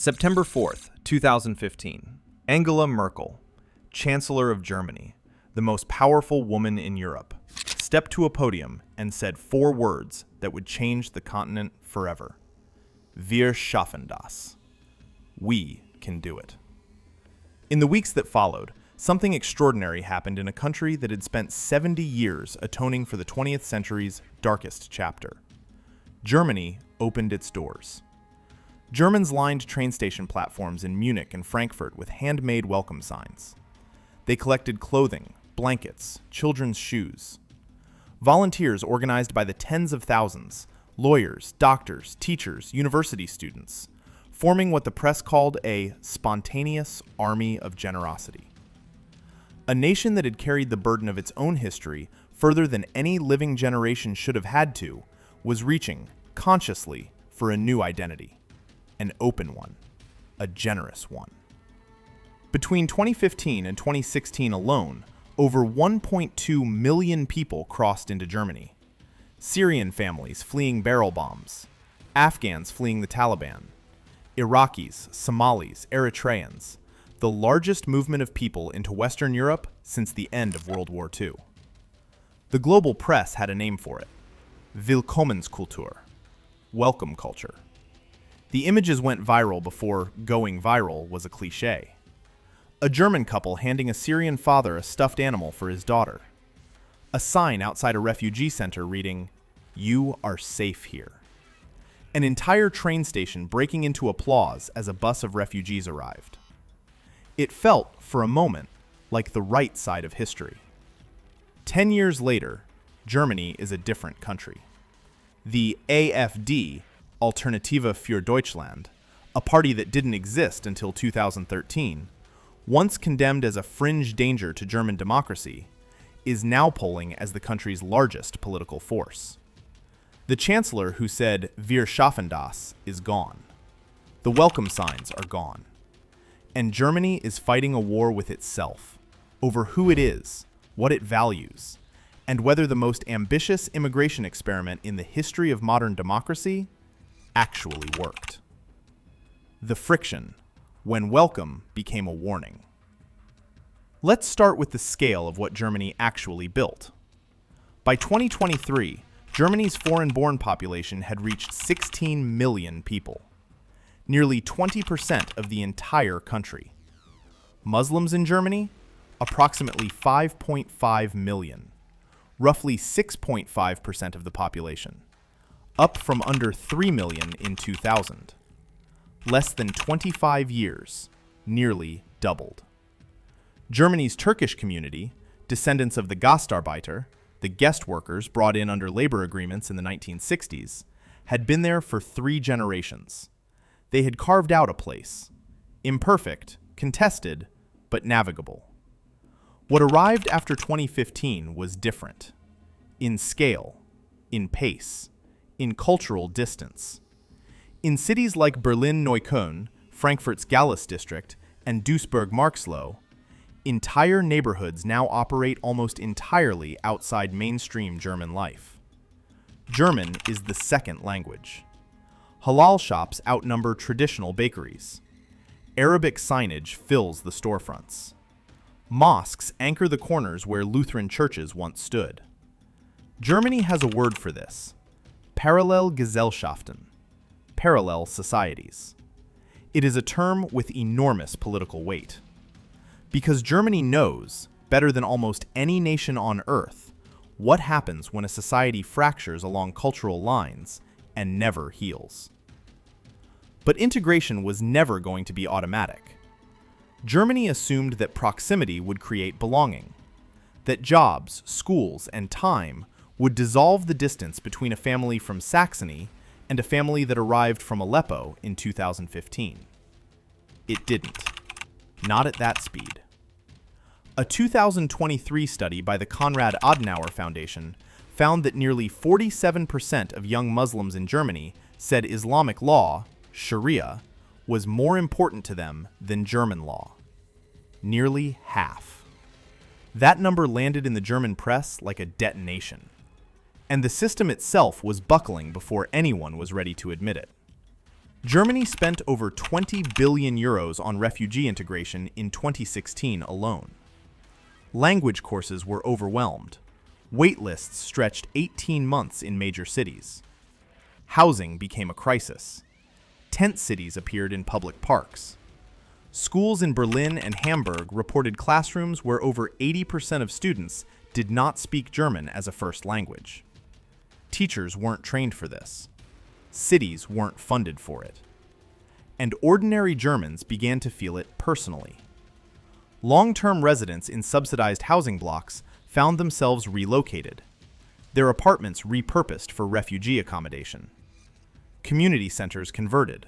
September 4th, 2015. Angela Merkel, Chancellor of Germany, the most powerful woman in Europe, stepped to a podium and said 4 words that would change the continent forever. Wir schaffen das. We can do it. In the weeks that followed, something extraordinary happened in a country that had spent 70 years atoning for the 20th century's darkest chapter. Germany opened its doors. Germans lined train station platforms in Munich and Frankfurt with handmade welcome signs. They collected clothing, blankets, children's shoes. Volunteers organized by the tens of thousands, lawyers, doctors, teachers, university students, forming what the press called a spontaneous army of generosity. A nation that had carried the burden of its own history further than any living generation should have had to, was reaching, consciously, for a new identity. An open one, a generous one. Between 2015 and 2016 alone, over 1.2 million people crossed into Germany. Syrian families fleeing barrel bombs, Afghans fleeing the Taliban, Iraqis, Somalis, Eritreans, the largest movement of people into Western Europe since the end of World War II. The global press had a name for it: Willkommenskultur, welcome culture. The images went viral before going viral was a cliché. A German couple handing a Syrian father a stuffed animal for his daughter. A sign outside a refugee center reading, "You are safe here." An entire train station breaking into applause as a bus of refugees arrived. It felt, for a moment, like the right side of history. 10 years later, Germany is a different country. The AfD, Alternative für Deutschland, a party that didn't exist until 2013, once condemned as a fringe danger to German democracy, is now polling as the country's largest political force. The chancellor who said "Wir schaffen das" is gone. The welcome signs are gone. And Germany is fighting a war with itself over who it is, what it values, and whether the most ambitious immigration experiment in the history of modern democracy actually worked. The friction, when welcome became a warning. Let's start with the scale of what Germany actually built. By 2023, Germany's foreign-born population had reached 16 million people, nearly 20% of the entire country. Muslims in Germany? Approximately 5.5 million, roughly 6.5% of the population, up from under 3 million in 2000. Less than 25 years, nearly doubled. Germany's Turkish community, descendants of the Gastarbeiter, the guest workers brought in under labor agreements in the 1960s, had been there for 3 generations. They had carved out a place, imperfect, contested, but navigable. What arrived after 2015 was different, in scale, in pace, in cultural distance. In cities like Berlin-Neukölln, Frankfurt's Gallus district, and Duisburg-Marxloh, entire neighborhoods now operate almost entirely outside mainstream German life. German is the second language. Halal shops outnumber traditional bakeries. Arabic signage fills the storefronts. Mosques anchor the corners where Lutheran churches once stood. Germany has a word for this: Parallelgesellschaften, parallel societies. It is a term with enormous political weight. Because Germany knows, better than almost any nation on earth, what happens when a society fractures along cultural lines and never heals. But integration was never going to be automatic. Germany assumed that proximity would create belonging, that jobs, schools, and time would dissolve the distance between a family from Saxony and a family that arrived from Aleppo in 2015. It didn't. Not at that speed. A 2023 study by the Konrad Adenauer Foundation found that nearly 47% of young Muslims in Germany said Islamic law, Sharia, was more important to them than German law. Nearly half. That number landed in the German press like a detonation. And the system itself was buckling before anyone was ready to admit it. Germany spent over 20 billion euros on refugee integration in 2016 alone. Language courses were overwhelmed. Wait lists stretched 18 months in major cities. Housing became a crisis. Tent cities appeared in public parks. Schools in Berlin and Hamburg reported classrooms where over 80% of students did not speak German as a first language. Teachers weren't trained for this. Cities weren't funded for it. And ordinary Germans began to feel it personally. Long-term residents in subsidized housing blocks found themselves relocated, their apartments repurposed for refugee accommodation. Community centers converted.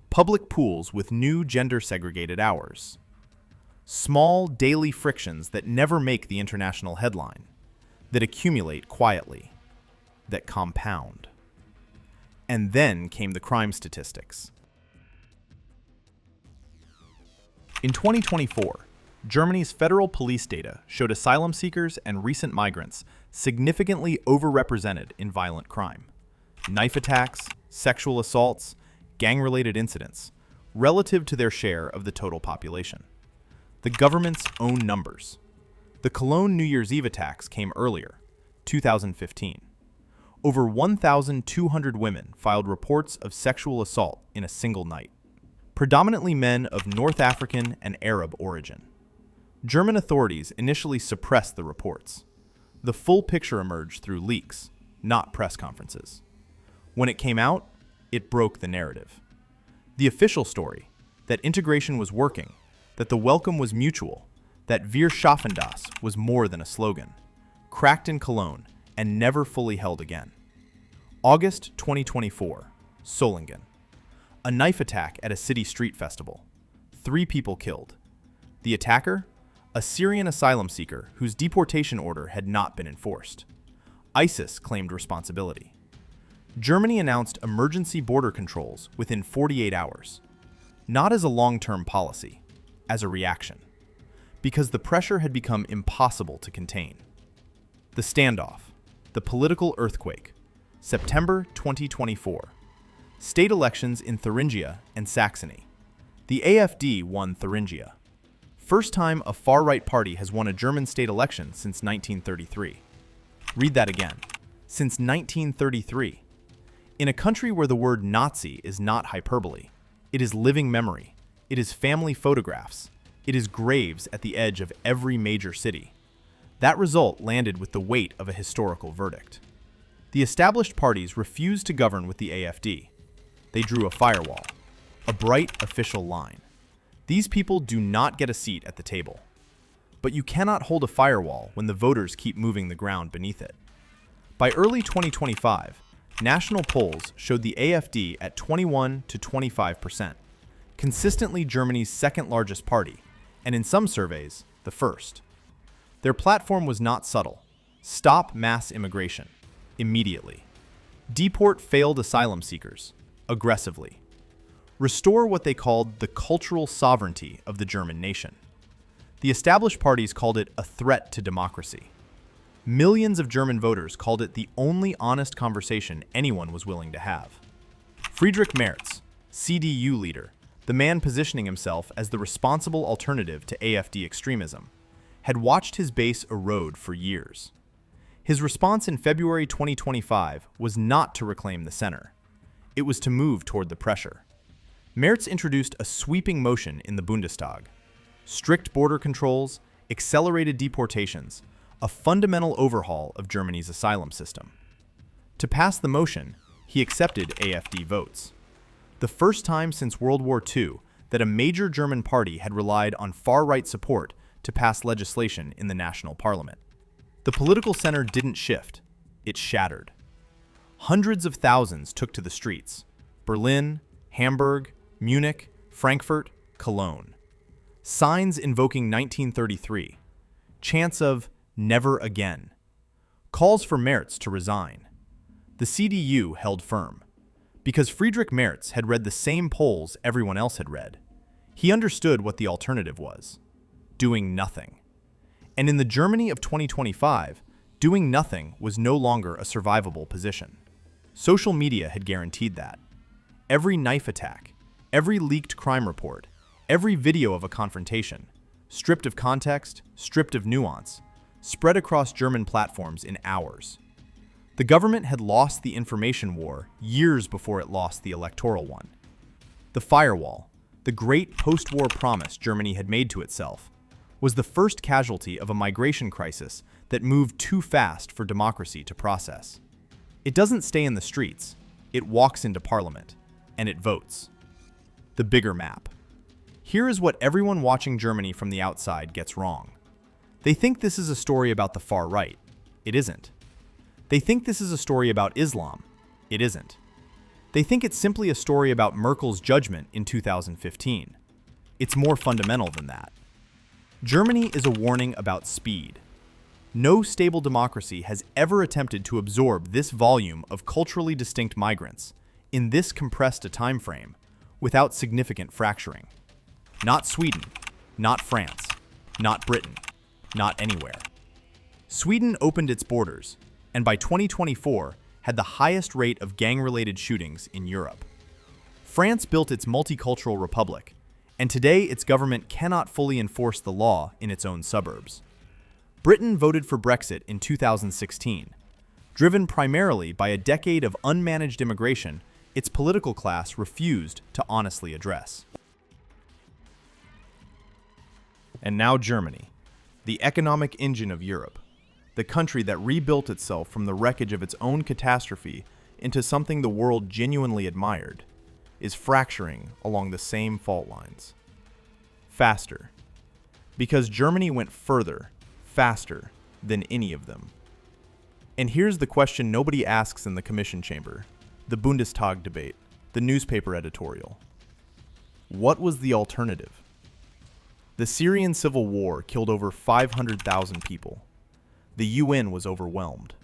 Public pools with new gender-segregated hours. Small daily frictions that never make the international headline, that accumulate quietly, that compound. And then came the crime statistics. In 2024, Germany's federal police data showed asylum seekers and recent migrants significantly overrepresented in violent crime. Knife attacks, sexual assaults, gang-related incidents, relative to their share of the total population. The government's own numbers. The Cologne New Year's Eve attacks came earlier, 2015. Over 1,200 women filed reports of sexual assault in a single night, predominantly men of North African and Arab origin. German authorities initially suppressed the reports. The full picture emerged through leaks, not press conferences. When it came out, it broke the narrative. The official story, that integration was working, that the welcome was mutual, that Wir schaffen das was more than a slogan, cracked in Cologne and never fully held again. August 2024, Solingen. A knife attack at a city street festival. 3 people killed. The attacker? A Syrian asylum seeker whose deportation order had not been enforced. ISIS claimed responsibility. Germany announced emergency border controls within 48 hours, not as a long-term policy, as a reaction, because the pressure had become impossible to contain. The standoff, the political earthquake, September 2024. State elections in Thuringia and Saxony. The AfD won Thuringia. First time a far-right party has won a German state election since 1933. Read that again. Since 1933. In a country where the word Nazi is not hyperbole, it is living memory, it is family photographs, it is graves at the edge of every major city. That result landed with the weight of a historical verdict. The established parties refused to govern with the AfD. They drew a firewall, a bright official line. These people do not get a seat at the table. But you cannot hold a firewall when the voters keep moving the ground beneath it. By early 2025, national polls showed the AfD at 21 to 25%, consistently Germany's second largest party, and in some surveys, the first. Their platform was not subtle. Stop mass immigration, immediately. Deport failed asylum seekers, aggressively. Restore what they called the cultural sovereignty of the German nation. The established parties called it a threat to democracy. Millions of German voters called it the only honest conversation anyone was willing to have. Friedrich Merz, CDU leader, the man positioning himself as the responsible alternative to AfD extremism, had watched his base erode for years. His response in February 2025 was not to reclaim the center. It was to move toward the pressure. Merz introduced a sweeping motion in the Bundestag. Strict border controls, accelerated deportations, a fundamental overhaul of Germany's asylum system. To pass the motion, he accepted AfD votes. The first time since World War II that a major German party had relied on far-right support to pass legislation in the national parliament. The political center didn't shift, it shattered. Hundreds of thousands took to the streets. Berlin, Hamburg, Munich, Frankfurt, Cologne. Signs invoking 1933. Chants of never again. Calls for Merz to resign. The CDU held firm. Because Friedrich Merz had read the same polls everyone else had read. He understood what the alternative was. Doing nothing. And in the Germany of 2025, doing nothing was no longer a survivable position. Social media had guaranteed that. Every knife attack, every leaked crime report, every video of a confrontation, stripped of context, stripped of nuance, spread across German platforms in hours. The government had lost the information war years before it lost the electoral one. The Firewall, the great post-war promise Germany had made to itself, was the first casualty of a migration crisis that moved too fast for democracy to process. It doesn't stay in the streets, it walks into parliament, and it votes. The bigger map. Here is what everyone watching Germany from the outside gets wrong. They think this is a story about the far right. It isn't. They think this is a story about Islam. It isn't. They think it's simply a story about Merkel's judgment in 2015. It's more fundamental than that. Germany is a warning about speed. No stable democracy has ever attempted to absorb this volume of culturally distinct migrants in this compressed a time frame without significant fracturing. Not Sweden, not France, not Britain, not anywhere. Sweden opened its borders, and by 2024 had the highest rate of gang-related shootings in Europe. France built its multicultural republic, and today its government cannot fully enforce the law in its own suburbs. Britain voted for Brexit in 2016. Driven primarily by a decade of unmanaged immigration, its political class refused to honestly address. And now Germany, the economic engine of Europe, the country that rebuilt itself from the wreckage of its own catastrophe into something the world genuinely admired, is fracturing along the same fault lines. Faster. Because Germany went further, faster than any of them. And here's the question nobody asks in the commission chamber, the Bundestag debate, the newspaper editorial. What was the alternative? The Syrian civil war killed over 500,000 people. The UN was overwhelmed.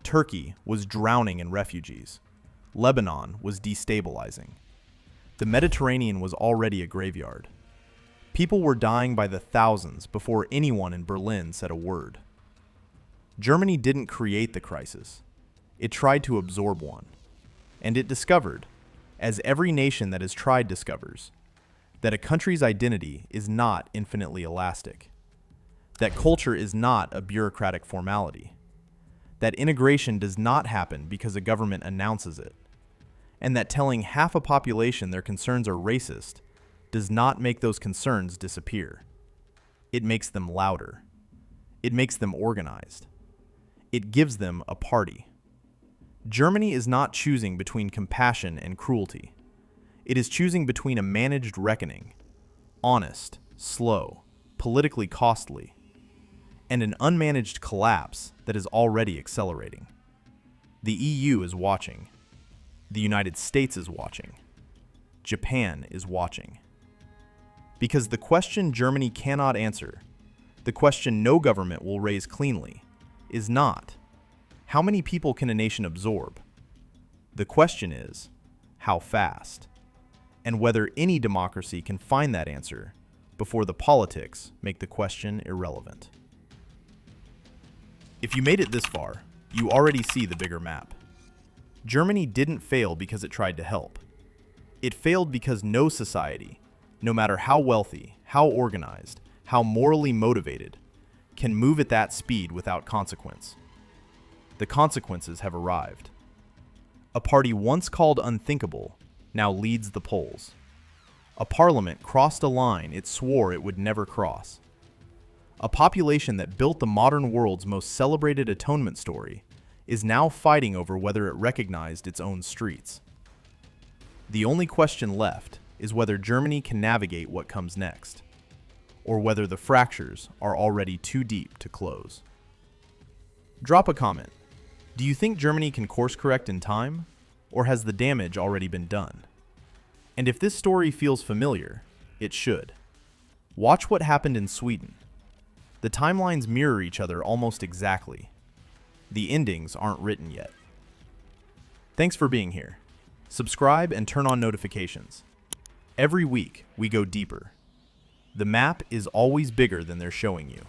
Turkey was drowning in refugees. Lebanon was destabilizing. The Mediterranean was already a graveyard. People were dying by the thousands before anyone in Berlin said a word. Germany didn't create the crisis. It tried to absorb one. And it discovered, as every nation that has tried discovers, that a country's identity is not infinitely elastic. That culture is not a bureaucratic formality. That integration does not happen because a government announces it. And that telling half a population their concerns are racist does not make those concerns disappear. It makes them louder. It makes them organized. It gives them a party. Germany is not choosing between compassion and cruelty. It is choosing between a managed reckoning, honest, slow, politically costly, and an unmanaged collapse that is already accelerating. The EU is watching. The United States is watching. Japan is watching. Because the question Germany cannot answer, the question no government will raise cleanly, is not, how many people can a nation absorb? The question is, how fast? And whether any democracy can find that answer before the politics make the question irrelevant. If you made it this far, you already see the bigger map. Germany didn't fail because it tried to help. It failed because no society, no matter how wealthy, how organized, how morally motivated, can move at that speed without consequence. The consequences have arrived. A party once called unthinkable now leads the polls. A parliament crossed a line it swore it would never cross. A population that built the modern world's most celebrated atonement story is now fighting over whether it recognized its own streets. The only question left is whether Germany can navigate what comes next, or whether the fractures are already too deep to close. Drop a comment. Do you think Germany can course correct in time, or has the damage already been done? And if this story feels familiar, it should. Watch what happened in Sweden. The timelines mirror each other almost exactly. The endings aren't written yet. Thanks for being here. Subscribe and turn on notifications. Every week, we go deeper. The map is always bigger than they're showing you.